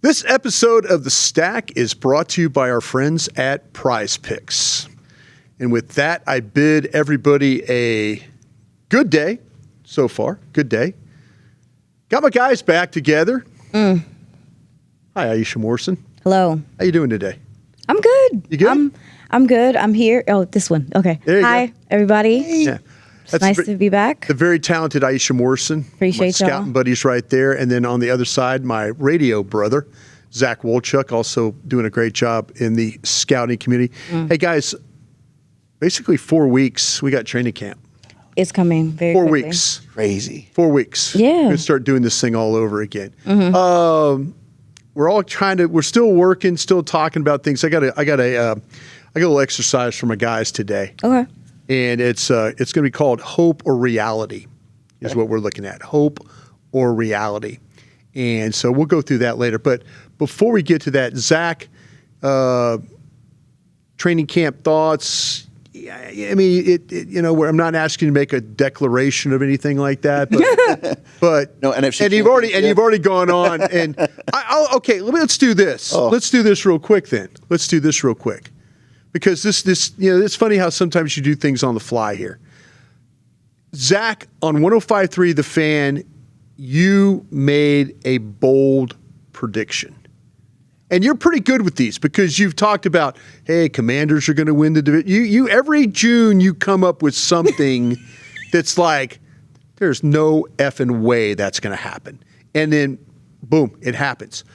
This episode of The Stack is brought to you by our friends at Prize Picks. And with that, I bid everybody a good day so far. Good day. Got my guys back together. Hi, Iisha Morrison. Hello. How you doing today? I'm good. You good? I'm good. I'm here. Oh, this one. Okay. Hi, everybody. Yeah. It's nice to be back. The very talented Iisha Morrison. Appreciate my y'all. scouting buddies right there. And then on the other side, my radio brother, Zach Wolchuk, also doing a great job in the scouting community. Hey, guys, basically 4 weeks, we got training camp. It's coming very 4 quickly. weeks. Crazy. 4 weeks. Yeah. We're going to start doing this thing all over again. We're all we're still working, still talking about things. I got a little exercise for my guys today. Okay. And it's going to be called Hope or Reality is what we're looking at. Hope or Reality. And so we'll go through that later. But before we get to that, Zach, training camp thoughts. I mean, where I'm not asking you to make a declaration of anything like that, but no NFC. And you've already gone on. And let's do this. Oh. Let's do this real quick then. Let's do this real quick. Because this it's funny how sometimes you do things on the fly here. Zach, on 105.3 The Fan, you made a bold prediction. And you're pretty good with these because you've talked about, hey, Commanders are going to win the division. You every June you come up with something that's like, there's no effing way that's going to happen. And then, boom, it happens.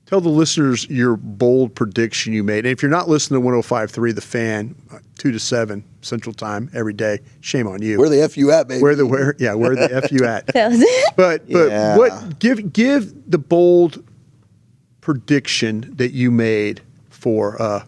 Tell the listeners your bold prediction you made. And if you're not listening to 105.3 The Fan, 2 to 7 Central Time every day, shame on you. Where the F you at, baby? Where the F you at? But Yeah. what give the bold prediction that you made for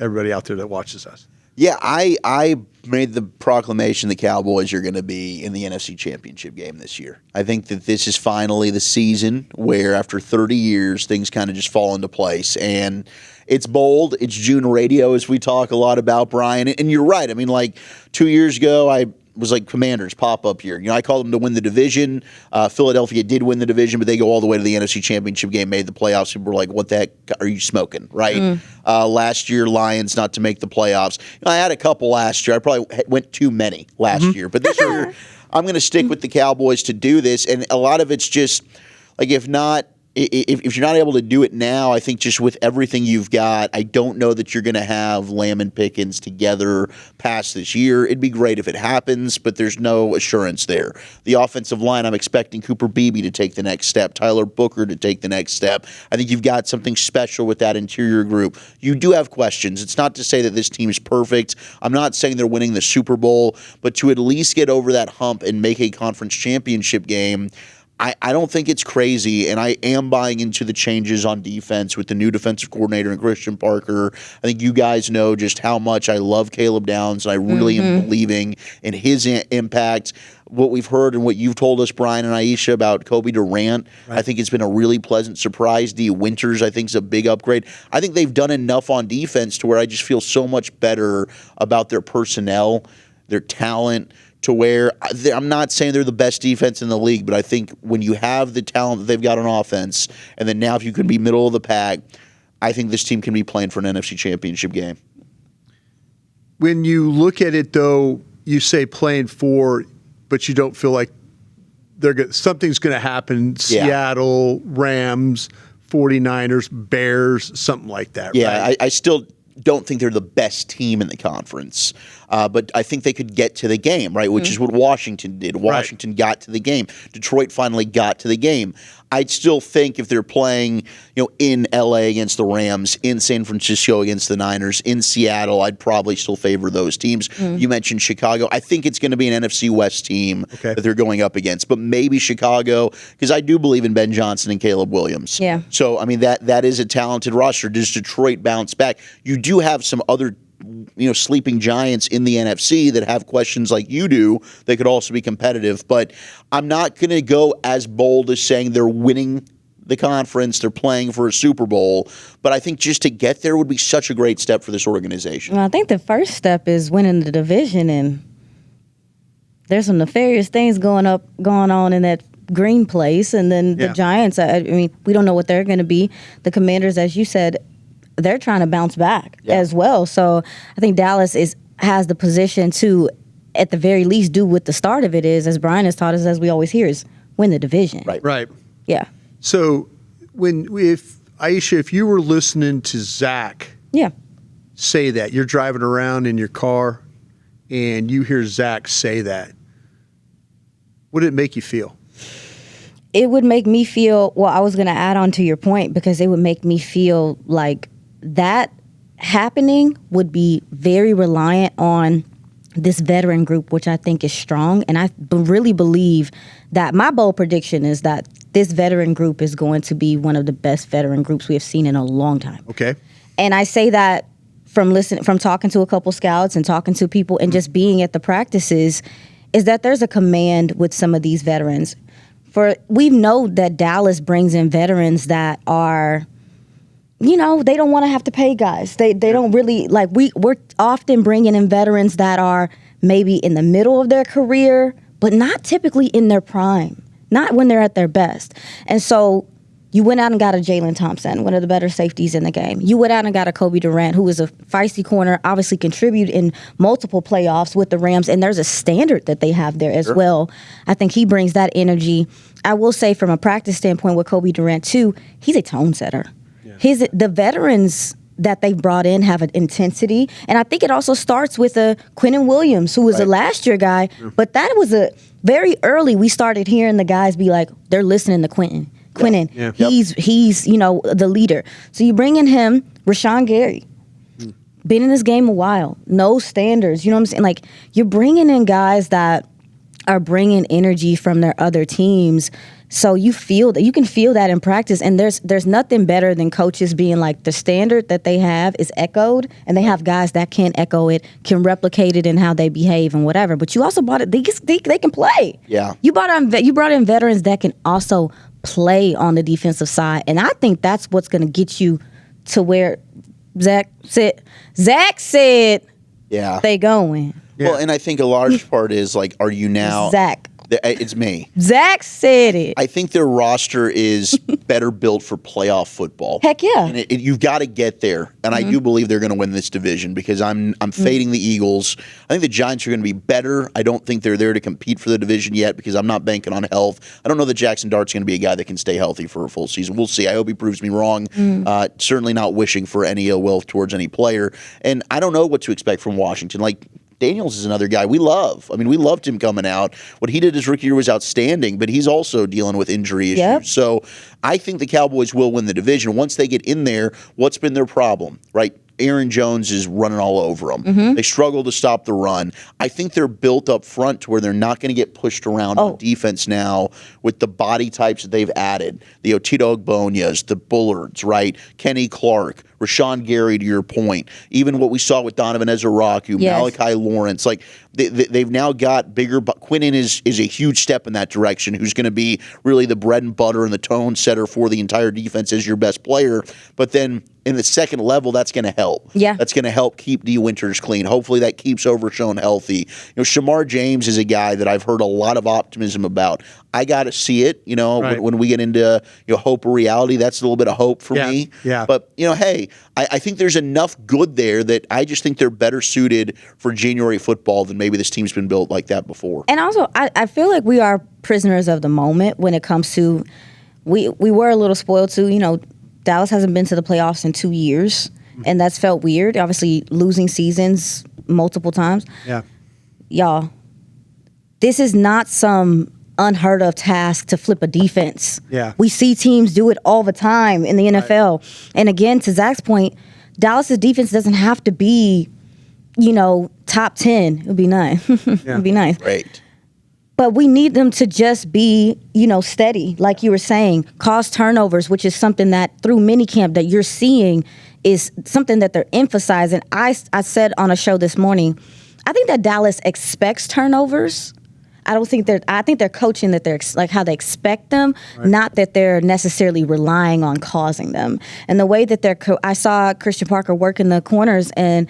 everybody out there that watches us? Yeah, I made the proclamation the Cowboys are going to be in the NFC Championship game this year. I think that this is finally the season where after 30 years, things kind of just fall into place. And it's bold. It's June radio, as we talk a lot about, Brian. And you're right. I mean, like 2 years ago, I was like Commanders pop-up year. I called them to win the division. Philadelphia did win the division, but they go all the way to the NFC Championship game, made the playoffs. People were like, what the heck are you smoking, right? Last year, Lions not to make the playoffs. I had a couple last year. I probably went too many last year. But this year, I'm going to stick with the Cowboys to do this. And a lot of it's just, like, if you're not able to do it now, I think just with everything you've got, I don't know that you're going to have Lamb and Pickens together past this year. It'd be great if it happens, but there's no assurance there. The offensive line, I'm expecting Cooper Beebe to take the next step, Tyler Booker to take the next step. I think you've got something special with that interior group. You do have questions. It's not to say that this team is perfect. I'm not saying they're winning the Super Bowl, but to at least get over that hump and make a conference championship game, I don't think it's crazy, and I am buying into the changes on defense with the new defensive coordinator and Christian Parker. I think you guys know just how much I love Caleb Downs, and I really am believing in his impact. What we've heard and what you've told us, Brian and Iisha, about Kobe Durant, right. I think it's been a really pleasant surprise. D. Winters, I think, is a big upgrade. I think they've done enough on defense to where I just feel so much better about their personnel, their talent, to where I'm not saying they're the best defense in the league, but I think when you have the talent that they've got on offense, and then now if you can be middle of the pack, I think this team can be playing for an NFC Championship game. When you look at it, though, you say playing for, but you don't feel like something's going to happen. Seattle, Rams, 49ers, Bears, something like that. Yeah, right? I still don't think they're the best team in the conference. But I think they could get to the game, right? Which is what Washington did. Washington got to the game. Detroit finally got to the game. I'd still think if they're playing, in LA against the Rams, in San Francisco against the Niners, in Seattle, I'd probably still favor those teams. You mentioned Chicago. I think it's going to be an NFC West team that they're going up against, but maybe Chicago, because I do believe in Ben Johnson and Caleb Williams. Yeah. So, I mean, that is a talented roster. Does Detroit bounce back? You do have some other sleeping giants in the NFC that have questions like you do. They could also be competitive, but I'm not going to go as bold as saying they're winning the conference, they're playing for a Super Bowl, but I think just to get there would be such a great step for this organization. Well, I think the first step is winning the division, and there's some nefarious things going on in that Green Place, and then the Giants. I mean, we don't know what they're going to be. The Commanders, as you said, they're trying to bounce back as well. So I think Dallas has the position to, at the very least, do what the start of it is, as Brian has taught us, as we always hear, is win the division. Right. Yeah. So Iisha, if you were listening to Zach say that, you're driving around in your car and you hear Zach say that, what did it make you feel? It would make me feel, well, I was going to add on to your point, because it would make me feel like that happening would be very reliant on this veteran group, which I think is strong. And I really believe that my bold prediction is that this veteran group is going to be one of the best veteran groups we have seen in a long time. Okay. And I say that from talking to a couple scouts and talking to people and just being at the practices, is that there's a command with some of these veterans. We know that Dallas brings in veterans that are, they don't want to have to pay guys. They don't really, we're often bringing in veterans that are maybe in the middle of their career, but not typically in their prime, not when they're at their best. And so you went out and got a Jalen Thompson, one of the better safeties in the game. You went out and got a Kobe Durant, who is a feisty corner, obviously contributed in multiple playoffs with the Rams, and there's a standard that they have there as well. I think he brings that energy. I will say from a practice standpoint with Kobe Durant, too, he's a tone setter. The veterans that they've brought in have an intensity, and I think it also starts with a Quinnen Williams, who was a last year guy, but that was a very early. We started hearing the guys be like, they're listening to Quinnen. He's the leader. So you bring in him, Rashawn Gary, been in this game a while, no standards. You know what I'm saying? Like, you're bringing in guys that are bringing energy from their other teams. So you can feel that in practice, and there's nothing better than coaches being like, the standard that they have is echoed, and they have guys that can echo it, can replicate it in how they behave and whatever. But you also brought it; they can play. Yeah, you brought in veterans that can also play on the defensive side, and I think that's what's going to get you to where Zach said. They going. Well, and I think a large part is like, are you now Zach? It's me. Zach said it. I think their roster is better built for playoff football. Heck yeah. And you've got to get there. And I do believe they're going to win this division, because I'm fading the Eagles. I think the Giants are going to be better. I don't think they're there to compete for the division yet, because I'm not banking on health. I don't know that Jackson Dart's going to be a guy that can stay healthy for a full season. We'll see. I hope he proves me wrong. Certainly not wishing for any ill will towards any player. And I don't know what to expect from Washington. Like, Daniels is another guy we love. I mean, we loved him coming out. What he did his rookie year was outstanding, but he's also dealing with injury issues. So I think the Cowboys will win the division. Once they get in there, what's been their problem, right? Aaron Jones is running all over them. They struggle to stop the run. I think they're built up front to where they're not going to get pushed around on defense now with the body types that they've added. The Otito Ogbonias, the Bullards, right? Kenny Clark, Rashawn Gary, to your point. Even what we saw with Donovan Ezra-Raku, Malachi Lawrence. Like, they've now got bigger. Quinnen is a huge step in that direction, who's going to be really the bread and butter and the tone setter for the entire defense as your best player. But then in the second level, that's going to help. Yeah. That's going to help keep D. Winters clean. Hopefully that keeps Overshown healthy. Shamar James is a guy that I've heard a lot of optimism about. I got to see it, when we get into hope or reality. That's a little bit of hope for me. Yeah. But, hey, I think there's enough good there that I just think they're better suited for January football than maybe this team's been built like that before. And also, I feel like we are prisoners of the moment when it comes to, we were a little spoiled too. Dallas hasn't been to the playoffs in 2 years, and that's felt weird. Obviously, losing seasons multiple times. Yeah. Y'all, this is not some unheard of task to flip a defense. Yeah. We see teams do it all the time in the NFL. Right. And again, to Zach's point, Dallas's defense doesn't have to be, top 10. It would be nice. It would be nice. Great. But we need them to just be, steady, like you were saying, cause turnovers, which is something that through minicamp that you're seeing is something that they're emphasizing. I said on a show this morning, I think that Dallas expects turnovers. I think they're coaching that they're like how they expect them, not that they're necessarily relying on causing them. And the way that I saw Christian Parker work in the corners, and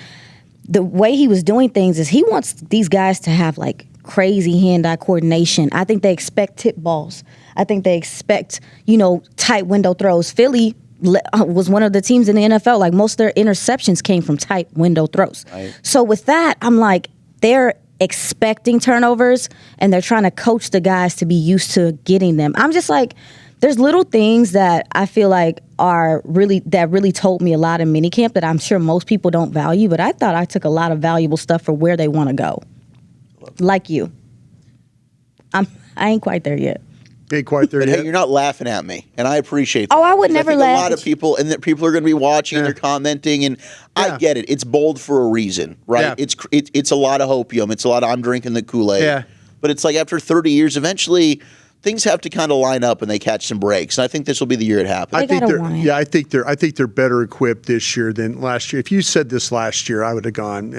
the way he was doing things is he wants these guys to have like crazy hand-eye coordination. I think they expect tip balls. I think they expect, tight window throws. Philly was one of the teams in the NFL. Like, most of their interceptions came from tight window throws. Right. So with that, I'm like, they're expecting turnovers and they're trying to coach the guys to be used to getting them. I'm just like, there's little things that I feel like really told me a lot in minicamp that I'm sure most people don't value, but I thought I took a lot of valuable stuff for where they want to go. Like you. I ain't quite there yet. Ain't quite there But yet. hey, you're not laughing at me, and I appreciate that. Oh, I would 'Cause never think laugh a lot at of people, and that people are going to be watching, and they're commenting, and I get it. It's bold for a reason, right? Yeah. It's a lot of hopium. It's a lot of I'm drinking the Kool-Aid. Yeah. But it's like after 30 years, eventually things have to kind of line up and they catch some breaks. And I think this will be the year it happens. I think gotta they're want it. yeah. I think they're better equipped this year than last year. If you said this last year, I would have gone.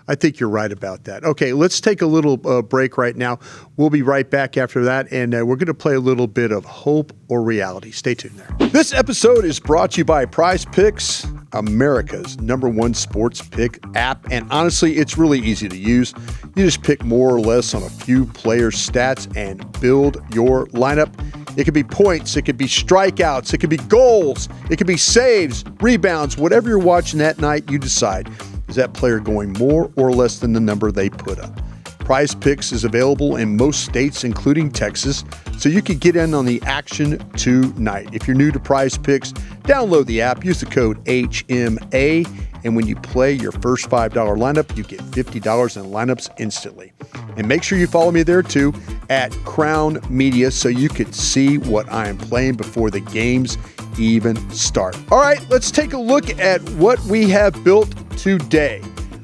I think you're right about that. Okay, let's take a little break right now. We'll be right back after that, and we're going to play a little bit of hope or reality. Stay tuned there. This episode is brought to you by Prize Picks, America's #1 sports pick app, and honestly, it's really easy to use. You just pick more or less on a few players' stats and build your lineup. It could be points, it could be strikeouts, it could be goals, it could be saves, rebounds, whatever you're watching that night, you decide. Is that player going more or less than the number they put up? Prize Picks is available in most states, including Texas, so you can get in on the action tonight. If you're new to Prize Picks, download the app, use the code HMA, and when you play your first $5 lineup, you get $50 in lineups instantly. And make sure you follow me there too at Crown Media so you can see what I am playing before the games even start. All right, let's take a look at what we have built today.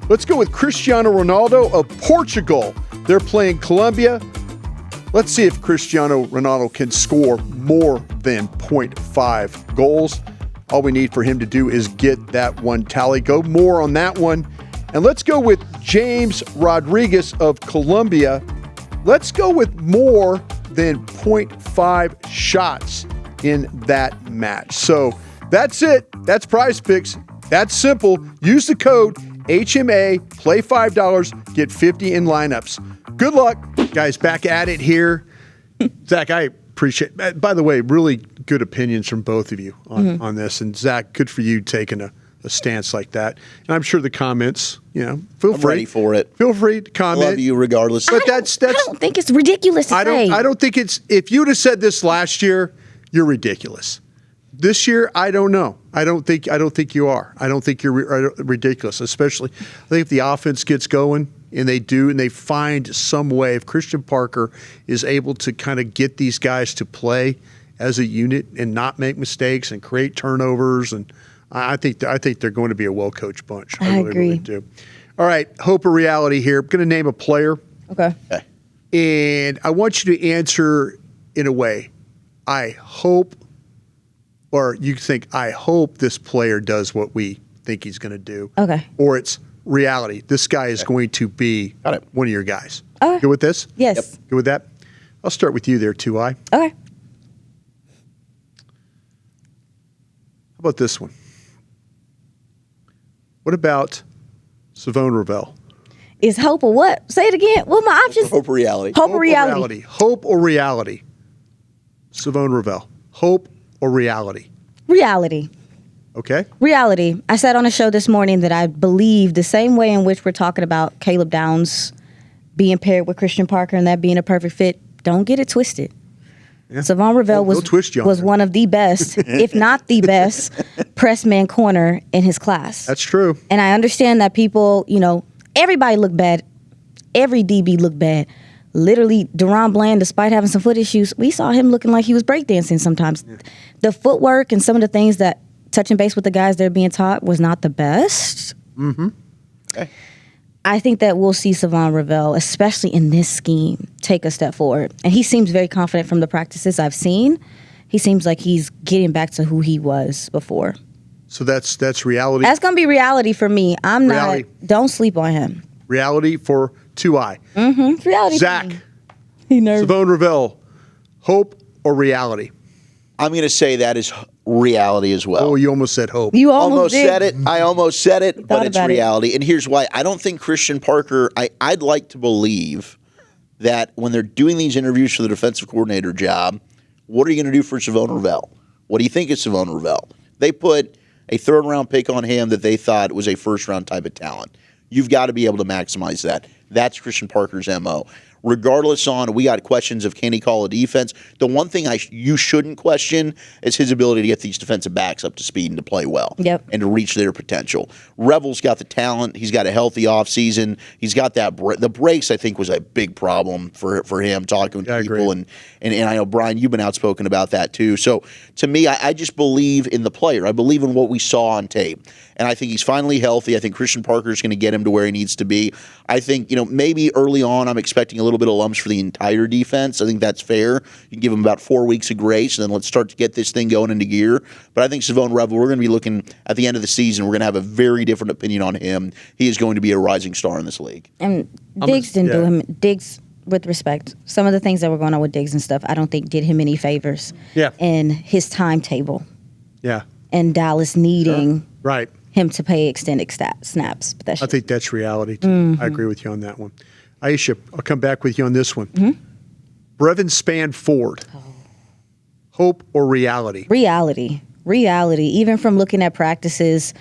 Let's go with Cristiano Ronaldo of Portugal. They're playing Colombia. Let's see if Cristiano Ronaldo can score more than 0.5 goals. All we need for him to do is get that one tally. Go more on that one. And let's go with James Rodriguez of Colombia. Let's go with more than 0.5 shots in that match. So that's it. That's Prize Picks. That's simple. Use the code HMA, play $5, get 50 in lineups. Good luck. Guys, back at it here. Zach, I appreciate, by the way, really good opinions from both of you on this. And Zach, good for you taking a stance like that. And I'm sure the comments, feel I'm free. ready for it. Feel free to comment. I love you regardless. But I don't think it's ridiculous to say. I don't think it's, if you would have said this last year, you're ridiculous. This year, I don't know. I don't think you are. I don't think you're ridiculous, especially I think if the offense gets going and they find some way, if Christian Parker is able to kind of get these guys to play as a unit and not make mistakes and create turnovers, and I think they're going to be a well-coached bunch. I really, agree. really do. All right, hope or reality here. I'm going to name a player, Okay. and I want you to answer in a way. I hope, or you think, I hope this player does what we think he's going to do. Okay. Or it's reality. This guy is going to be Got it. one of your guys. Okay. Good with this? Yes. Good with that? I'll start with you there, 2I. Okay. How about this one? What about Shavon Revel? Is hope or what? Say it again. What are my options? Hope or reality. Hope or reality. Hope or reality? Shavon Revel. Hope or reality? Reality. Okay. Reality. I said on a show this morning that I believe the same way in which we're talking about Caleb Downs being paired with Christian Parker and that being a perfect fit. Don't get it twisted. Yeah. Shavon Revel They'll twist you on was there. one of the best, if not the best, press man corner in his class. That's true. And I understand that people, everybody looked bad. Every DB looked bad. Literally, DaRon Bland, despite having some foot issues, we saw him looking like he was breakdancing sometimes. Yeah. The footwork and some of the things that touching base with the guys that are being taught was not the best. Mm-hmm. Okay. I think that we'll see Shavon Revel, especially in this scheme, take a step forward. And he seems very confident from the practices I've seen. He seems like he's getting back to who he was before. So that's reality. That's going to be reality for me. Reality. Don't sleep on him. Reality for 2I. Mm-hmm. Reality Zach. for me. He nervous. Shavon Revel. Hope or reality? I'm going to say that is reality as well. Oh, you almost said hope. You almost did. said it. I almost said it, but it's about it. reality. And here's why. I don't think Christian Parker, I'd like to believe that when they're doing these interviews for the defensive coordinator job, what are you going to do for Shavon Revel? What do you think of Shavon Revel? They put a third-round pick on him that they thought was a first-round type of talent. You've got to be able to maximize that. That's Christian Parker's MO. Regardless on, we got questions of can he call a defense. The one thing you shouldn't question is his ability to get these defensive backs up to speed and to play well. Yep. And to reach their potential. Revel's got the talent. He's got a healthy offseason. He's got that. The breaks, I think, was a big problem for him, talking with people. And I know, Bryan, you've been outspoken about that too. So to me, I just believe in the player. I believe in what we saw on tape. And I think he's finally healthy. I think Christian Parker's going to get him to where he needs to be. I think, maybe early on I'm expecting a little bit of lumps for the entire defense. I think that's fair. You can give him about 4 weeks of grace, and then let's start to get this thing going into gear. But I think Shavon Revel, we're going to be looking at the end of the season, we're going to have a very different opinion on him. He is going to be a rising star in this league. And Diggs didn't do him. Diggs, with respect, some of the things that were going on with Diggs and stuff, I don't think did him any favors. Yeah. In his timetable. Yeah. And Dallas needing right. him to play extended snaps. But I think that's reality, too. I agree with you on that one. Iisha, I'll come back with you on this one. Brevyn Spann-Ford. Hope or reality? Reality. Even from looking at practices,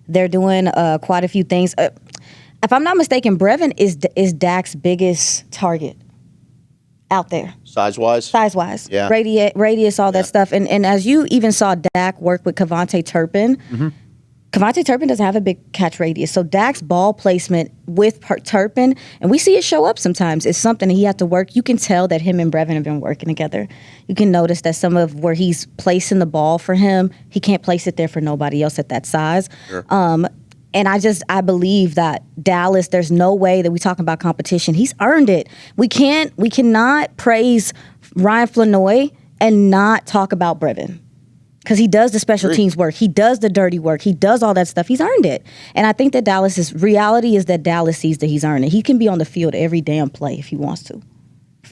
they're doing quite a few things. If I'm not mistaken, Brevyn is Dak's biggest target out there. Size-wise? Yeah. Radius, all that stuff. And as you even saw Dak work with Kevontae Turpin, Kevontae Turpin doesn't have a big catch radius. So Dak's ball placement with Turpin, and we see it show up sometimes, is something that he had to work. You can tell that him and Brevyn have been working together. You can notice that some of where he's placing the ball for him, he can't place it there for nobody else at that size. Sure. And I believe that Dallas, there's no way that we talk about competition. He's earned it. We cannot praise Ryan Flanoy and not talk about Brevyn. Because he does the special teams work. He does the dirty work. He does all that stuff. He's earned it. And I think that reality is that Dallas sees that he's earned it. He can be on the field every damn play if he wants to.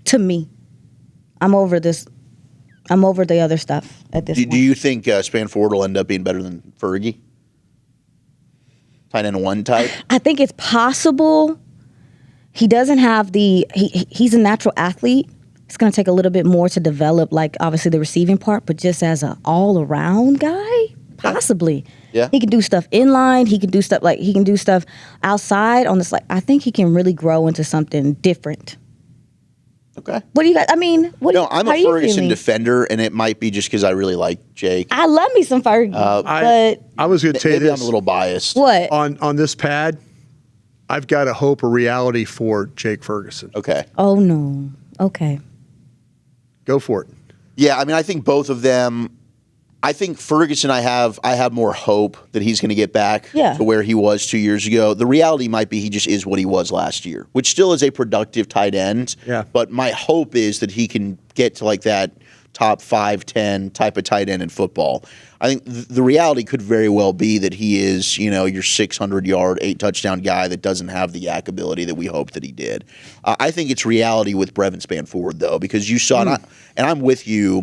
To me. I'm over this. I'm over the other stuff at this point. Do you think Spann-Ford will end up being better than Fergie? Tight end one type? I think it's possible. He doesn't have he's a natural athlete. It's going to take a little bit more to develop, like, obviously, the receiving part, but just as an all-around guy, possibly. Yeah. He can do stuff inline. He can do stuff outside on this. Like, I think he can really grow into something different. Okay. What do you guys, I'm a Ferguson defender, and it might be just because I really like Jake. I love me some Fergie, but I was going to tell you maybe this. I'm a little biased. What? On this pad, I've got a hope or reality for Jake Ferguson. Okay. Oh, no. Okay. Go for it. Yeah, I think both of them. I think Ferguson, I have more hope that he's going to get back to where he was 2 years ago. The reality might be he just is what he was last year, which still is a productive tight end. Yeah. But my hope is that he can get to like that top 5-10 type of tight end in football. I think the reality could very well be that he is, your 600-yard, 8-touchdown guy that doesn't have the yak ability that we hoped that he did. I think it's reality with Brevyn Spann-Ford, though, because you saw, and I'm with you,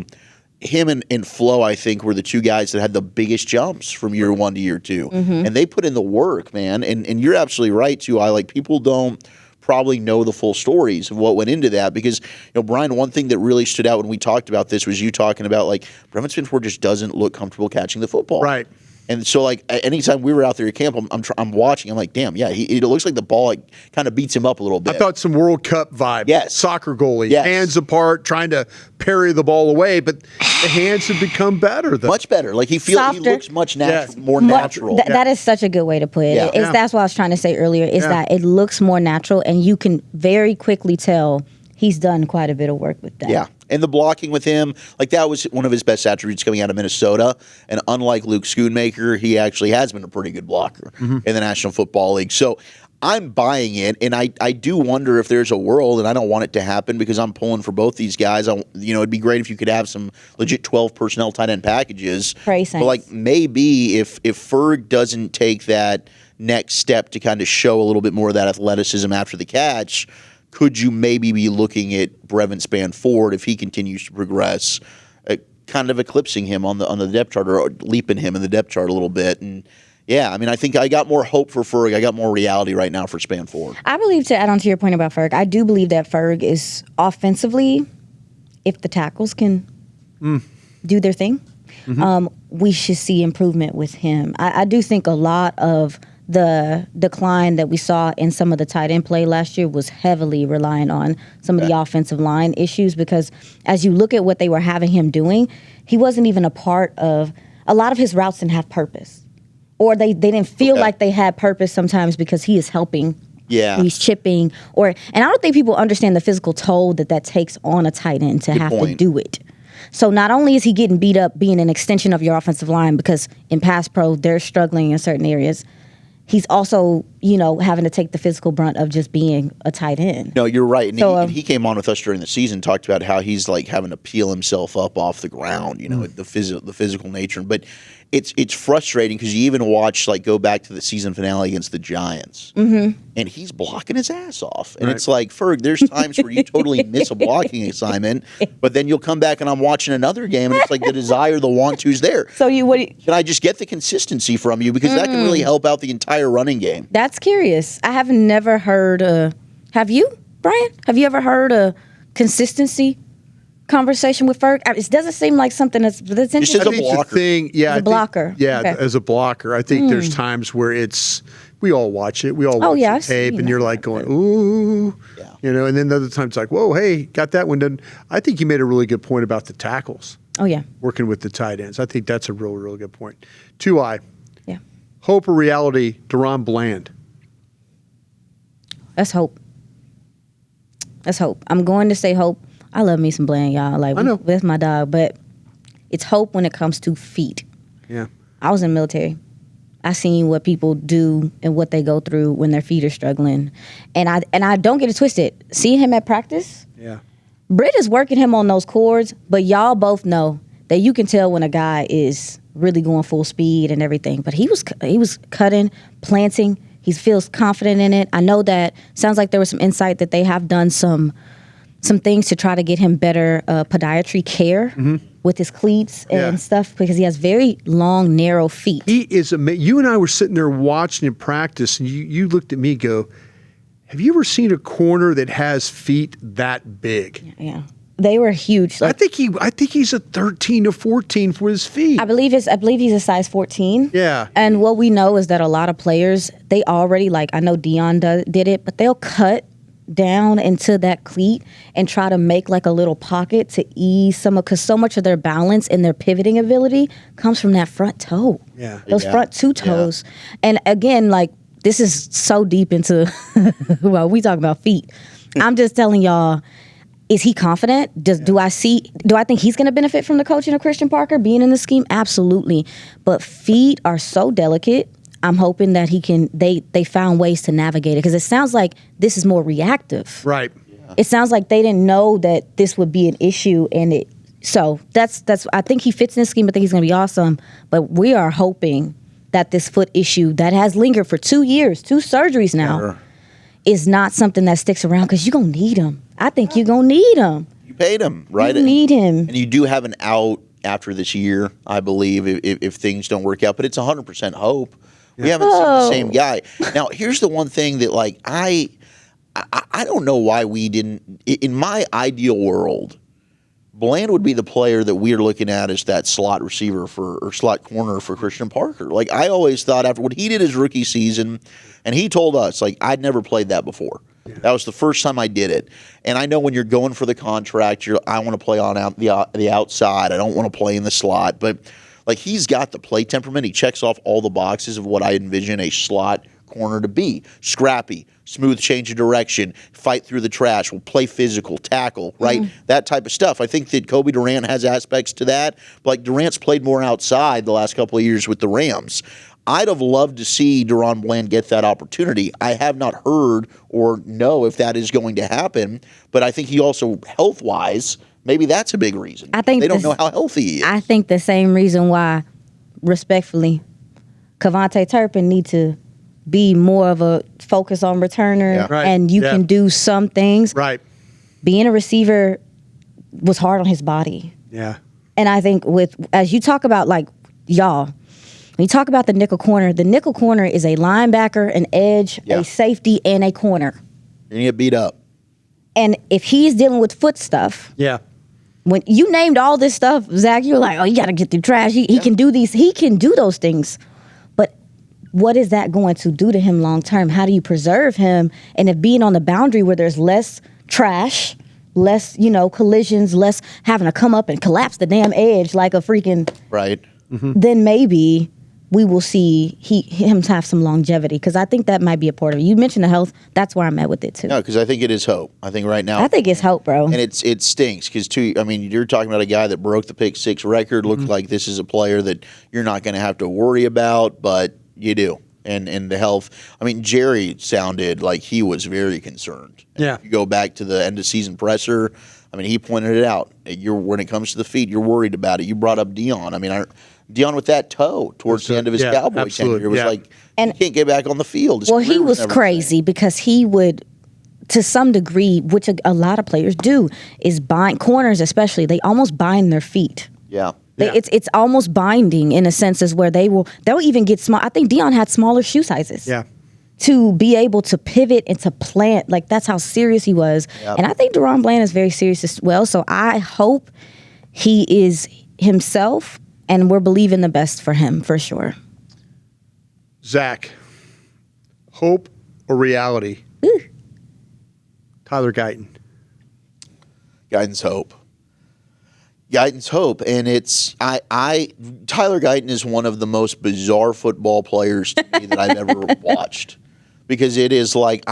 him and Flo, I think, were the two guys that had the biggest jumps from year one to year two. And they put in the work, man. And you're absolutely right, too. People don't probably know the full stories of what went into that because, Bryan, one thing that really stood out when we talked about this was you talking about, Brevyn Spann-Ford just doesn't look comfortable catching the football. Right. And so, anytime we were out there at camp, I'm watching. I'm like, damn, yeah, it looks like the ball kind of beats him up a little bit. I thought some World Cup vibe. Yes. Soccer goalie. Yes. Hands apart, trying to parry the ball away, but the hands have become better. Much better. He looks much more natural. That is such a good way to put it. Yeah. That's what I was trying to say earlier, is that it looks more natural, and you can very quickly tell he's done quite a bit of work with that. Yeah. And the blocking with him, that was one of his best attributes coming out of Minnesota. And unlike Luke Schoonmaker, he actually has been a pretty good blocker in the National Football League. So I'm buying it, and I do wonder if there's a world, and I don't want it to happen because I'm pulling for both these guys. It'd be great if you could have some legit 12 personnel tight end packages. But maybe if Ferg doesn't take that next step to kind of show a little bit more of that athleticism after the catch, could you maybe be looking at Brevyn Spann-Ford if he continues to progress, kind of eclipsing him on the depth chart or leaping him in the depth chart a little bit? And Yeah, I mean, I think I got more hope for Ferg. I got more reality right now for Spann-Ford. I believe, to add on to your point about Ferg, I do believe that Ferg is offensively, if the tackles can do their thing, we should see improvement with him. I do think a lot of the decline that we saw in some of the tight end play last year was heavily relying on some of the offensive line issues, because as you look at what they were having him doing, he wasn't even a part of, a lot of his routes didn't have purpose. Or they didn't feel like they had purpose sometimes because he is helping. Yeah. He's chipping. And I don't think people understand the physical toll that takes on a tight end to have to do it. So not only is he getting beat up being an extension of your offensive line, because in pass pro they're struggling in certain areas, he's also, having to take the physical brunt of just being a tight end. No, you're right. And So, he came on with us during the season, talked about how he's like having to peel himself up off the ground, the physical nature. But it's frustrating because you even watch, go back to the season finale against the Giants, and he's blocking his ass off. And it's like, Ferg, there's times where you totally miss a blocking assignment, but then you'll come back and I'm watching another game and it's like the desire, the want to's there. So can I just get the consistency from you, because that can really help out the entire running game. That's curious. I have never heard have you, Brian? Have you ever heard a consistency conversation with Ferg? It doesn't seem like something that's interesting. Just as a I think blocker. the thing, As a blocker. As a blocker. I think there's times where we all watch it. We all watch yeah, the I've tape, seen and you're that. like going, ooh, and then other times like, whoa, hey, got that one done. I think you made a really good point about the tackles. Oh, yeah. Working with the tight ends. I think that's a real, real good point. 2I. Yeah. Hope or reality, DaRon Bland. That's hope. That's hope. I'm going to say hope. I love me some Bland, y'all. I know. That's my dog. But it's hope when it comes to feet. Yeah. I was in the military. I seen what people do and what they go through when their feet are struggling. And I don't get it twisted. Seeing him at practice, Yeah. Britt is working him on those chords, but y'all both know that you can tell when a guy is really going full speed and everything. But he was cutting, planting. He feels confident in it. I know that sounds like there was some insight that they have done some things to try to get him better podiatry care with his cleats and stuff, because he has very long, narrow feet. He is amazing. You and I were sitting there watching him practice, and you looked at me and go, have you ever seen a corner that has feet that big? Yeah. They were huge. I think he's a 13 to 14 for his feet. I believe he's a size 14. Yeah. And what we know is that a lot of players, they already, I know Dion did it, but they'll cut down into that cleat and try to make a little pocket to ease because so much of their balance and their pivoting ability comes from that front toe. Yeah. Those front two toes. And again, this is so deep into, well, we talk about feet. I'm just telling y'all, is he confident? Do I think he's going to benefit from the coaching of Christian Parker being in the scheme? Absolutely. But feet are so delicate. I'm hoping that they found ways to navigate it, because it sounds like this is more reactive. Right. Yeah. It sounds like they didn't know that this would be an issue, so that's I think he fits in the scheme. I think he's going to be awesome. But we are hoping that this foot issue that has lingered for 2 years, 2 surgeries now, is not something that sticks around, because you're going to need him. I think you're going to need him. You paid him, right? You need him. And you do have an out after this year, I believe, if things don't work out. But it's 100% hope. We haven't seen the same guy. Now, here's the one thing that, I don't know why we didn't. In my ideal world, Bland would be the player that we're looking at as that slot receiver or slot corner for Christian Parker. I always thought after what he did his rookie season, and he told us, I'd never played that before. Yeah. That was the first time I did it. And I know when you're going for the contract, I want to play on the outside. I don't want to play in the slot. But, he's got the play temperament. He checks off all the boxes of what I envision a slot corner to be. Scrappy, smooth change of direction, fight through the trash, will play physical, tackle, right? That type of stuff. I think that Kobe Durant has aspects to that. But Durant's played more outside the last couple of years with the Rams. I'd have loved to see DaRon Bland get that opportunity. I have not heard or know if that is going to happen, but I think he also, health-wise, maybe that's a big reason. I think they don't know how healthy he is. I think the same reason why, respectfully, Kevontae Turpin need to be more of a focus on returner, and you can do some things. Right. Being a receiver was hard on his body. Yeah. And I think as you talk about, y'all, when you talk about the nickel corner is a linebacker, an edge, a safety, and a corner. You're going to get beat up. And if he's dealing with foot stuff, when you named all this stuff, Zach, you're like, oh, you got to get through trash. He can do these. He can do those things. But what is that going to do to him long term? How do you preserve him? And if being on the boundary where there's less trash, less, collisions, less having to come up and collapse the damn edge like a freaking... Right. Then maybe we will see him have some longevity, because I think that might be a part of it. You mentioned the health. That's where I'm at with it, too. No, because I think it is hope. I think right now... I think it's hope, bro. And it stinks because, you're talking about a guy that broke the pick six record. Looked like this is a player that you're not going to have to worry about, but you do. And the health. Jerry sounded like he was very concerned. Yeah. If you go back to the end of season presser, he pointed it out. When it comes to the feet, you're worried about it. You brought up Deion. Deion with that toe towards the end of his Cowboy tenure. It was like, you can't get back on the field. Well, he was crazy because he would, to some degree, which a lot of players do, is bind corners especially. They almost bind their feet. Yeah. It's almost binding in a sense, as where they'll even get small. I think Deion had smaller shoe sizes. Yeah. To be able to pivot and to plant, that's how serious he was. Yep. And I think DaRon Bland is very serious as well. So I hope he is himself, and we're believing the best for him for sure. Zach, hope or reality? Ooh. Tyler Guyton. Guyton's hope. Guyton's hope, and Tyler Guyton is one of the most bizarre football players to me that I've ever watched, because it is like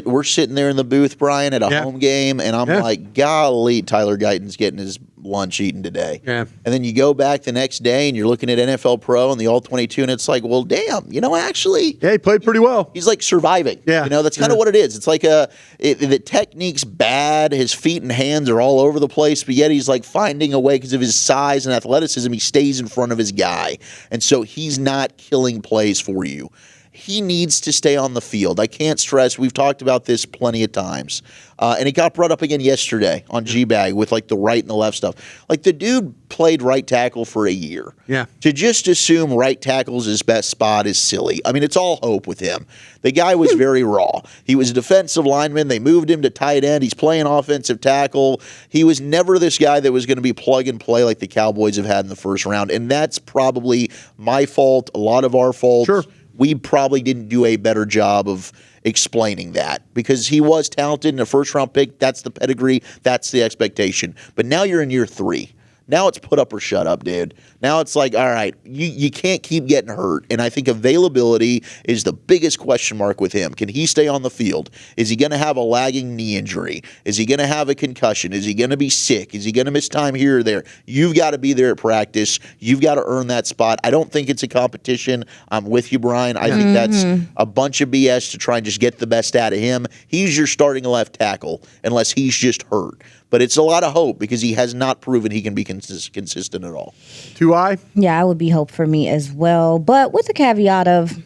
we're sitting there in the booth, Brian, at a home game, and I'm like, golly, Tyler Guyton's getting his lunch eaten today. Yeah. And then you go back the next day and you're looking at NFL Pro and the All-22, and it's like, well, damn, actually, he played pretty well. He's like surviving. Yeah. That's kind of what it is. It's like the technique's bad. His feet and hands are all over the place, but yet he's like finding a way because of his size and athleticism. He stays in front of his guy. And so he's not killing plays for you. He needs to stay on the field. I can't stress, we've talked about this plenty of times. And it got brought up again yesterday on G-Bag with the right and the left stuff. The dude played right tackle for a year. Yeah. To just assume right tackle's his best spot is silly. It's all hope with him. The guy was very raw. He was a defensive lineman. They moved him to tight end. He's playing offensive tackle. He was never this guy that was going to be plug and play like the Cowboys have had in the first round. And that's probably my fault, a lot of our fault. Sure. We probably didn't do a better job of explaining that, because he was talented in a first-round pick. That's the pedigree. That's the expectation. But now you're in year 3. Now it's put up or shut up, dude. Now it's like, all right, you can't keep getting hurt. And I think availability is the biggest question mark with him. Can he stay on the field? Is he going to have a lagging knee injury? Is he going to have a concussion? Is he going to be sick? Is he going to miss time here or there? You've got to be there at practice. You've got to earn that spot. I don't think it's a competition. I'm with you, Brian. I think that's a bunch of BS to try and just get the best out of him. He's your starting left tackle unless he's just hurt. But it's a lot of hope because he has not proven he can be consistent at all. 2I? Yeah, I would be hope for me as well. But with the caveat of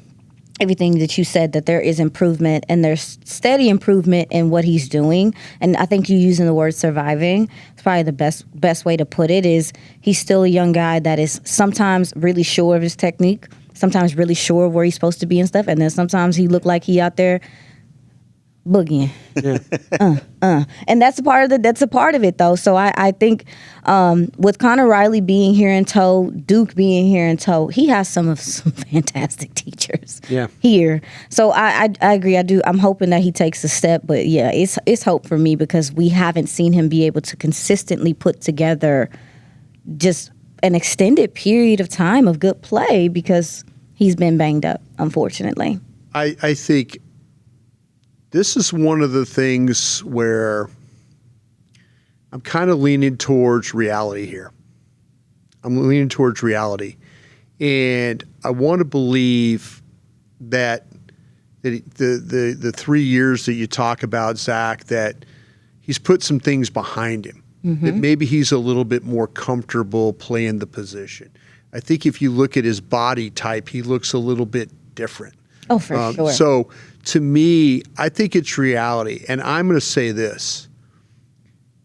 everything that you said, that there is improvement and there's steady improvement in what he's doing. And I think you using the word surviving, it's probably the best way to put it, is he's still a young guy that is sometimes really sure of his technique, sometimes really sure of where he's supposed to be and stuff. And then sometimes he look like he out there boogieing. Yeah. And that's a part of it though. So I think with Connor Riley being here in tow, Duke being here in tow, he has some fantastic teachers here. So I agree. I'm hoping that he takes a step, but yeah, it's hope for me because we haven't seen him be able to consistently put together just an extended period of time of good play because he's been banged up, unfortunately. I think this is one of the things where I'm kind of leaning towards reality here. I'm leaning towards reality. And I want to believe that the 3 years that you talk about, Zach, that he's put some things behind him. Mm-hmm. That maybe he's a little bit more comfortable playing the position. I think if you look at his body type, he looks a little bit different. Oh, for sure. So to me, I think it's reality. And I'm going to say this.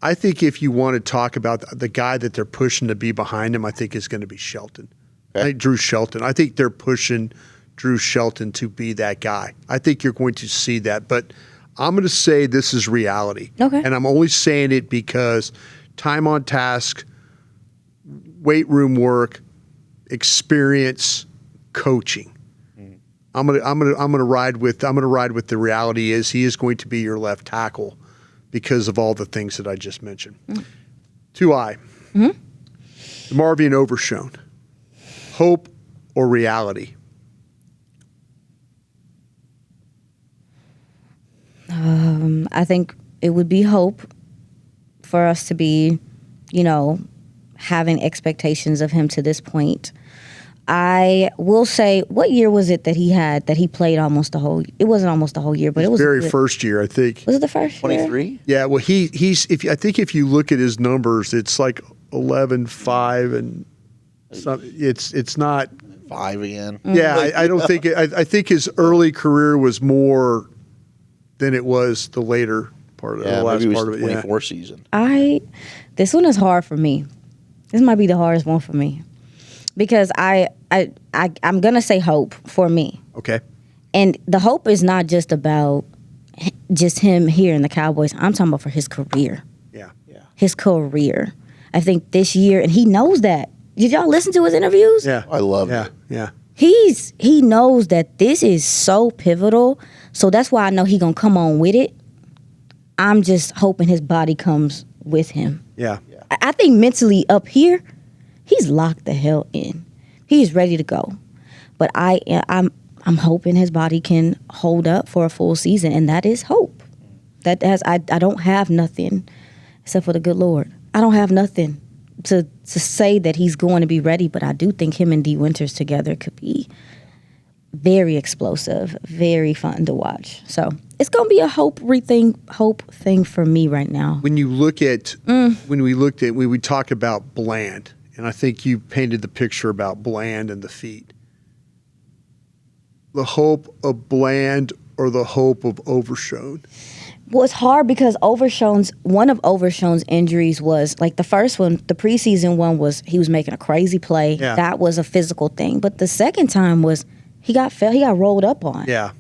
I think if you want to talk about the guy that they're pushing to be behind him, I think is going to be Shelton. I think Drew Shelton. I think they're pushing Drew Shelton to be that guy. I think you're going to see that. But I'm going to say this is reality. Okay. And I'm only saying it because time on task, weight room work, experience, coaching. I'm gonna ride with the reality is he is going to be your left tackle because of all the things that I just mentioned. 2I. DeMarvion Overshown. Hope or reality? I think it would be hope for us to be, having expectations of him to this point. I will say, what year was it that he played almost the whole? It wasn't almost the whole year, but it was very first year, I think. Was it the first year? 23? Yeah. Well, he's I think if you look at his numbers, it's like 11-5 and it's not 5 again. Yeah, I don't think I think his early career was more than it was the later part of the last maybe it was part of it. 24 season. This one is hard for me. This might be the hardest one for me because I'm gonna say hope for me. Okay. And the hope is not just about just him here in the Cowboys. I'm talking about for his career. Yeah. His career. I think this year, and he knows that. Did y'all listen to his interviews? Yeah. I love it. Yeah. He knows that this is so pivotal. So that's why I know he's gonna come on with it. I'm just hoping his body comes with him. Yeah. I think mentally up here, he's locked the hell in. He's ready to go. But I'm hoping his body can hold up for a full season, and that is hope. I don't have nothing except for the good Lord. I don't have nothing to say that he's going to be ready, but I do think him and D. Winters together could be very explosive, very fun to watch. So it's going to be a hope thing for me right now. When you look at when we talk about Bland, and I think you painted the picture about Bland and the feet. The hope of Bland or the hope of Overshown? Well, it's hard because one of Overshown's injuries was like the first one, the preseason one was he was making a crazy play. Yeah. That was a physical thing. But the second time was he got rolled up on. Yeah.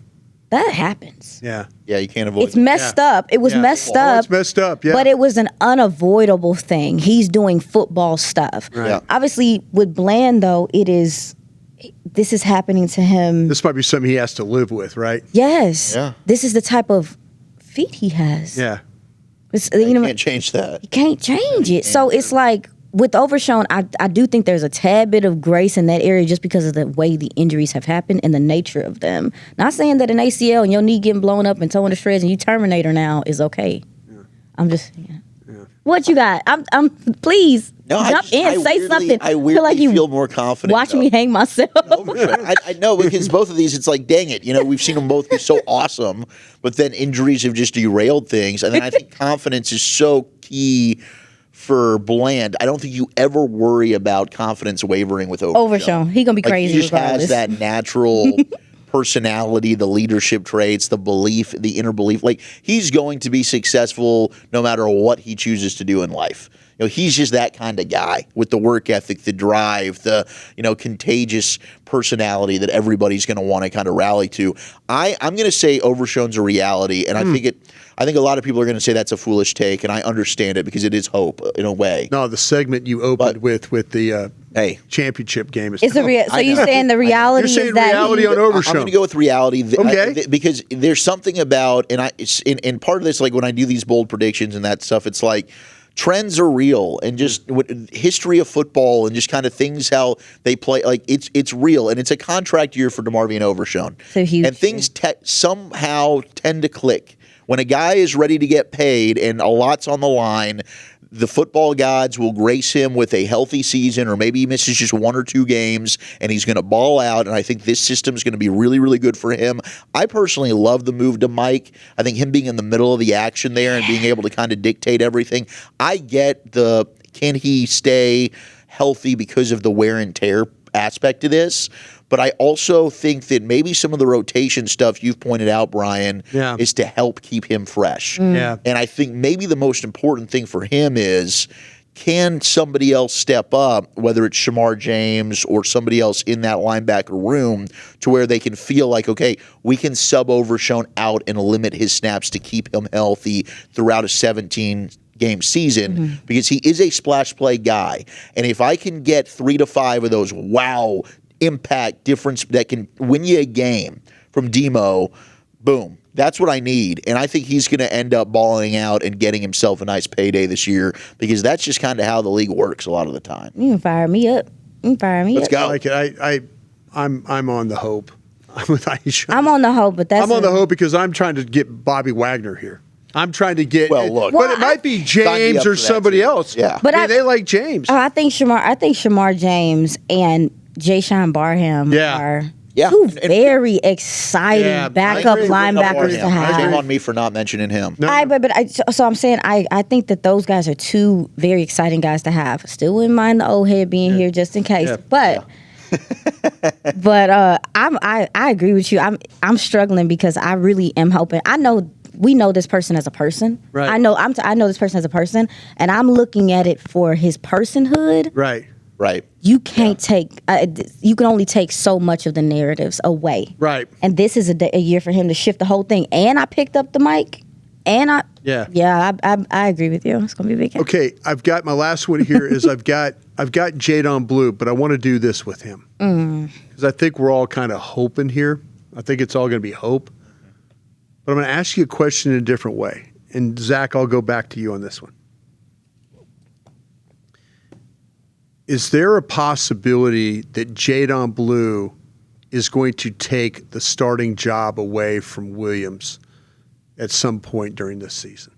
That happens. Yeah. Yeah, you can't avoid It's messed up. It was messed up. It's messed up, yeah. But it was an unavoidable thing. He's doing football stuff. Right. Yeah. Obviously, with Bland, though, this is happening to him. This might be something he has to live with, right? Yes. Yeah. This is the type of feet he has. Yeah. You can't change that. You can't change it. So it's like with Overshown, I do think there's a tad bit of grace in that area just because of the way the injuries have happened and the nature of them. Not saying that an ACL and your knee getting blown up and torn to shreds and you Terminator now is okay. Yeah. I'm just What you got? I'm please jump in, say something. I weirdly feel more confident. Watching me hang myself. I know because both of these, it's like, dang it, we've seen them both be so awesome, but then injuries have just derailed things. And then I think confidence is so key for Bland. I don't think you ever worry about confidence wavering with Overshown. He gonna be crazy He just regardless. has that natural personality, the leadership traits, the belief, the inner belief. Like he's going to be successful no matter what he chooses to do in life. He's just that kind of guy with the work ethic, the drive, the contagious personality that everybody's going to want to kind of rally to. I'm going to say Overshown's a reality, and I think a lot of people are going to say that's a foolish take, and I understand it because it is hope in a way. No, the segment you opened with the championship game is. So you're saying the reality You're saying is that reality on Overshown. I'm going to go with reality. Okay. Because there's something about, and part of this, like when I do these bold predictions and that stuff, it's like trends are real, and just history of football and just kind of things how they play. Like it's real, and it's a contract year for DeMarvion Overshown. So huge. And things somehow tend to click when a guy is ready to get paid and a lot's on the line. The football gods will grace him with a healthy season, or maybe he misses just 1 or 2 games, and he's going to ball out, and I think this system is going to be really, really good for him. I personally love the move to Mike. I think him being in the middle of the action there and being able to kind of dictate everything. I get can he stay healthy because of the wear and tear aspect of this, but I also think that maybe some of the rotation stuff you've pointed out, Bryan, is to help keep him fresh. Yeah. And I think maybe the most important thing for him is, can somebody else step up, whether it's Shamar James or somebody else in that linebacker room, to where they can feel like, okay, we can sub Overshown out and limit his snaps to keep him healthy throughout a 17-game season, because he is a splash play guy. And if I can get 3 to 5 of those wow impact difference that can win you a game from Demo, boom. That's what I need, and I think he's going to end up balling out and getting himself a nice payday this year, because that's just kind of how the league works a lot of the time. You can fire me up. Let's go. I like it. I'm on the hope. I'm with Iisha. I'm on the hope, but I'm on the hope because I'm trying to get Bobby Wagner here. I'm trying to get. Well, look, but it might be James or somebody else. Yeah, but they like James. I think Shamar James and Jayshawn Barham are. Yeah. Two very exciting backup linebackers to have. Shame on me for not mentioning him. No. So I'm saying I think that those guys are two very exciting guys to have. Still wouldn't mind the old head being here just in case. Yeah. But I agree with you. I'm struggling because I really am hoping. We know this person as a person. Right. I know this person as a person, and I'm looking at it for his personhood. Right. You can't take. You can only take so much of the narratives away. Right. And this is a year for him to shift the whole thing. And I picked up the mic. And I agree with you. It's gonna be a big game. Okay, I've got my last one here. I've got Jaydon Blue, but I want to do this with him because I think we're all kind of hoping here. I think it's all going to be hope. But I'm going to ask you a question in a different way. And Zach, I'll go back to you on this one. Is there a possibility that Jaydon Blue is going to take the starting job away from Williams at some point during this season?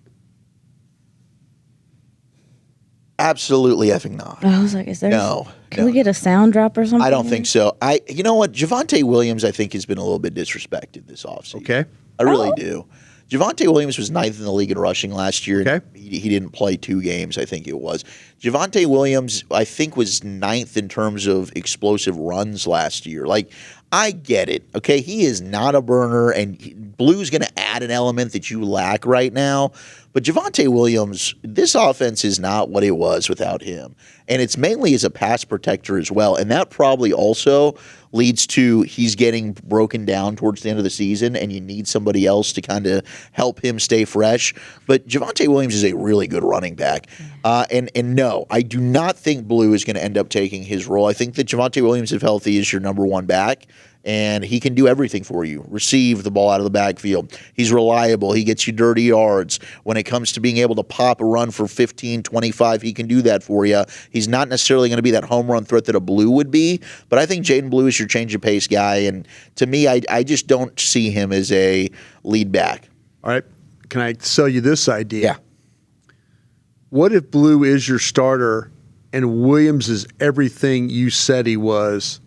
Absolutely effing not. I was like, is there? No. Can we get a sound drop or something? I don't think so. You know what? Javonte Williams, I think, has been a little bit disrespected this offseason. Okay. I really do. Javonte Williams was 9th in the league in rushing last year. Okay. He didn't play 2 games, I think it was. Javonte Williams, I think, was 9th in terms of explosive runs last year. Like, I get it. Okay, he is not a burner, and Blue's going to add an element that you lack right now. But Javonte Williams, this offense is not what it was without him. And it's mainly as a pass protector as well. And that probably also leads to he's getting broken down towards the end of the season, and you need somebody else to kind of help him stay fresh. But Javonte Williams is a really good running back. And no, I do not think Blue is going to end up taking his role. I think that Javonte Williams, if healthy, is your number 1 back. And he can do everything for you. Receive the ball out of the backfield. He's reliable. He gets you dirty yards. When it comes to being able to pop a run for 15, 25, he can do that for you. He's not necessarily going to be that home run threat that a Blue would be, but I think Jaydon Blue is your change of pace guy. And to me, I just don't see him as a lead back. All right. Can I sell you this idea? Yeah. What if Blue is your starter and Williams is everything you said he was?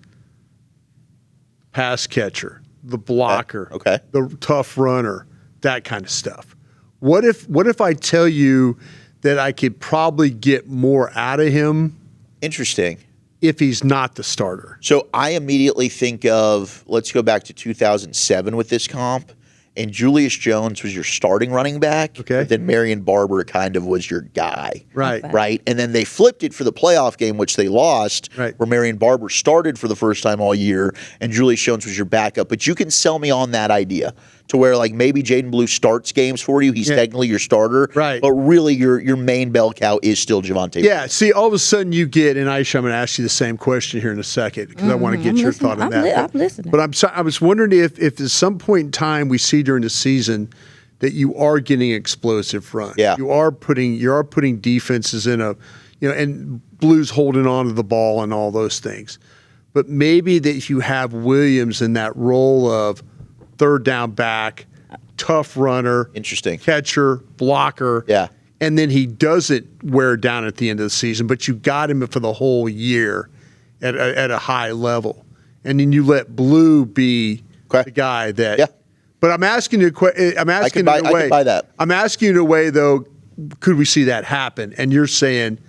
Pass catcher, the blocker, Okay. the tough runner, that kind of stuff. What if I tell you that I could probably get more out of him Interesting. if he's not the starter? So I immediately think of, let's go back to 2007 with this comp, and Julius Jones was your starting running back. Okay. But then Marion Barber kind of was your guy. Right. Right. And then they flipped it for the playoff game, which they lost, Right. where Marion Barber started for the first time all year, and Julius Jones was your backup. But you can sell me on that idea to where, like, maybe Jaydon Blue starts games for you. He's technically your starter. Right. But really, your main bell cow is still Javonte. Yeah. See, all of a sudden you get, and Iisha, I'm going to ask you the same question here in a second because I want to get your thought on that. I'm listening. But I was wondering if at some point in time we see during the season that you are getting explosive runs. Yeah. You are putting defenses in a, and Blue's holding on to the ball and all those things. But maybe that you have Williams in that role of third down back, tough runner, Interesting. catcher, blocker. Yeah. And then he doesn't wear down at the end of the season, but you got him for the whole year at a high level. And then you let Blue be the guy that. Yeah. But I'm asking you. I'm asking I in a way. could buy that. I'm asking you in a way though. Could we see that happen? And you're saying,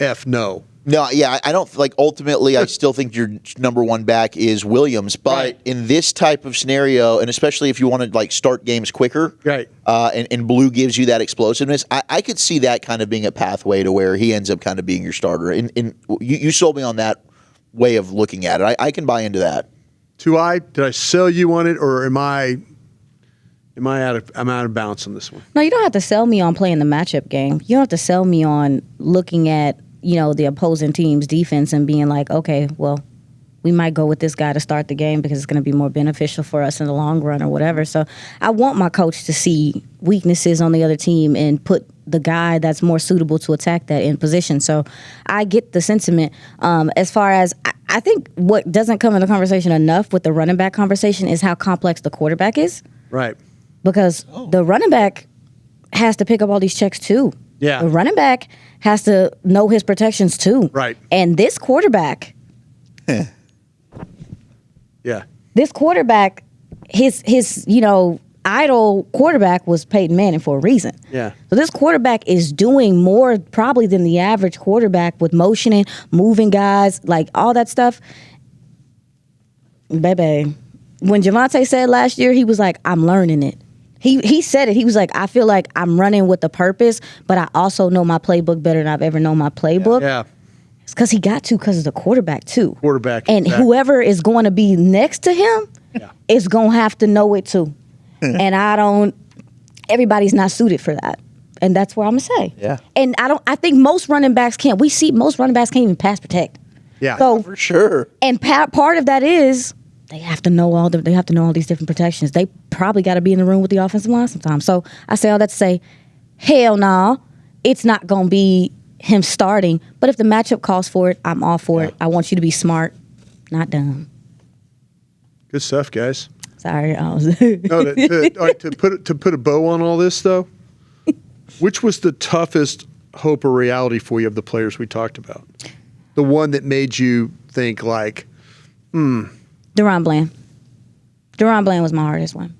"F no." No, yeah, I don't like. Ultimately, I still think your number one back is Williams. But Right. in this type of scenario, and especially if you want to like start games quicker, Right. And Blue gives you that explosiveness, I could see that kind of being a pathway to where he ends up kind of being your starter. And you sold me on that way of looking at it. I can buy into that. Did I sell you on it, or am I out of bounds on this one? No, you don't have to sell me on playing the matchup game. You don't have to sell me on looking at, the opposing team's defense and being like, okay, well, we might go with this guy to start the game because it's going to be more beneficial for us in the long run or whatever. So I want my coach to see weaknesses on the other team and put the guy that's more suitable to attack that in position. So I get the sentiment. As far as I think what doesn't come in the conversation enough with the running back conversation is how complex the quarterback is. Right. Because the running back has to pick up all these checks too. Yeah. The running back has to know his protections too. Right. And this quarterback, Yeah. his idle quarterback was Peyton Manning for a reason. Yeah. So this quarterback is doing more probably than the average quarterback with motioning, moving guys, like all that stuff. Baby, when Javonte said last year, he was like, I'm learning it. He said it. He was like, I feel like I'm running with a purpose, but I also know my playbook better than I've ever known my playbook. Yeah. It's because he got to because of the quarterback, too. Quarterback. And exactly. whoever is going to be next to him is going to have to know it, too. And everybody's not suited for that. And that's what I'm going to say. Yeah. And I think most running backs can't. We see most running backs can't even pass protect. Yeah. So, For sure. and part of that is they have to know all these different protections. They probably got to be in the room with the offensive line sometimes. So I say all that to say, hell no, it's not going to be him starting. But if the matchup calls for it, I'm all for it. I want you to be smart, not dumb. Good stuff, guys. Sorry, I was. No, all right, to put a bow on all this though, which was the toughest hope or reality for you of the players we talked about? The one that made you think like, DaRon Bland. DaRon Bland was my hardest one.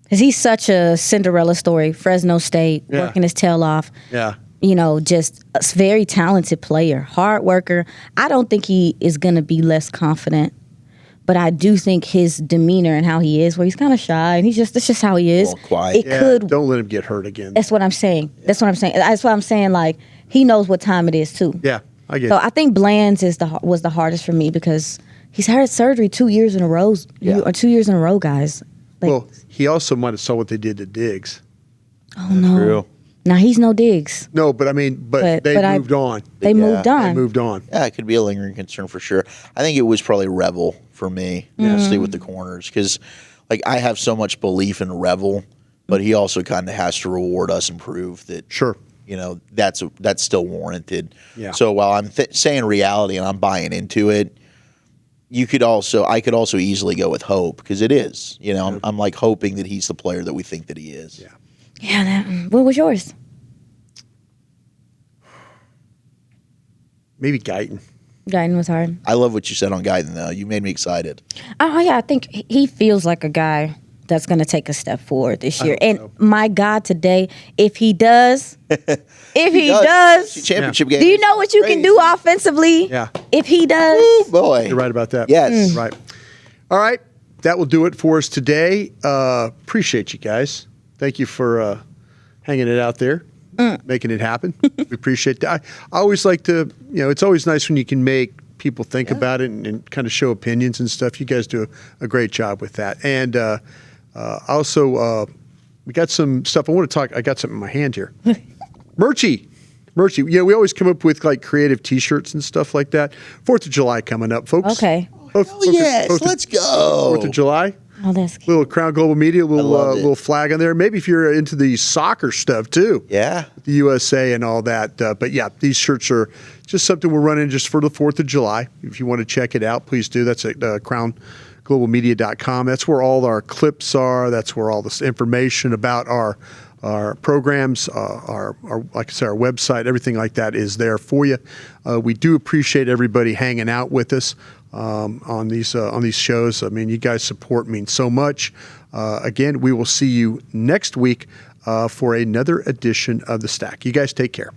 Because he's such a Cinderella story. Fresno State, working his tail off. Yeah. Just a very talented player, hard worker. I don't think he is going to be less confident. But I do think his demeanor and how he is, where he's kind of shy, and that's just how he is. A little quiet. Don't let him get hurt again. That's what I'm saying. That's what I'm saying. Like, he knows what time it is, too. Yeah, I get So it. I think Bland's was the hardest for me because he's had surgery 2 years in a row, or 2 years in a row, guys. Like, Well, he also might have saw what they did to Diggs. oh no, True. now he's no Diggs. No, but I mean, they moved on. They moved on. They moved on. Yeah, it could be a lingering concern for sure. I think it was probably Revel for me, honestly, with the corners. Because, like, I have so much belief in Revel, but he also kind of has to reward us and prove that, Sure. that's still warranted. Yeah. So while I'm saying reality and I'm buying into it, I could also easily go with hope because it is. I'm like hoping that he's the player that we think that he is. Yeah. Yeah. What was yours? Maybe Guyton. Guyton was hard. I love what you said on Guyton, though. You made me excited. Oh yeah, I think he feels like a guy that's going to take a step forward this year. And my God, today, if he does, Championship game. do you know what you can do offensively? Yeah. If he does, Woo, boy. You're right about that. Yes. Right. All right. That will do it for us today. Appreciate you guys. Thank you for hanging it out there, making it happen. We appreciate that. I always like to, it's always nice when you can make people think about it and kind of show opinions and stuff. You guys do a great job with that. And also, we got some stuff I want to talk. I got something in my hand here. Merchy. Yeah, we always come up with like creative T-shirts and stuff like that. 4th of July coming up, folks. okay. Yes, let's go. 4th of July. Oh, that's cute. Little Crown Global Media, love it. little flag on there. Maybe if you're into the soccer stuff too. Yeah. The USA and all that. But yeah, these shirts are just something we're running just for the 4th of July. If you want to check it out, please do. That's at crownglobalmedia.com. That's where all our clips are. That's where all this information about our programs, our like I said, our website, everything like that is there for you. We do appreciate everybody hanging out with us on these shows. I mean, you guys' support means so much. Again, we will see you next week for another edition of The Stack. You guys take care.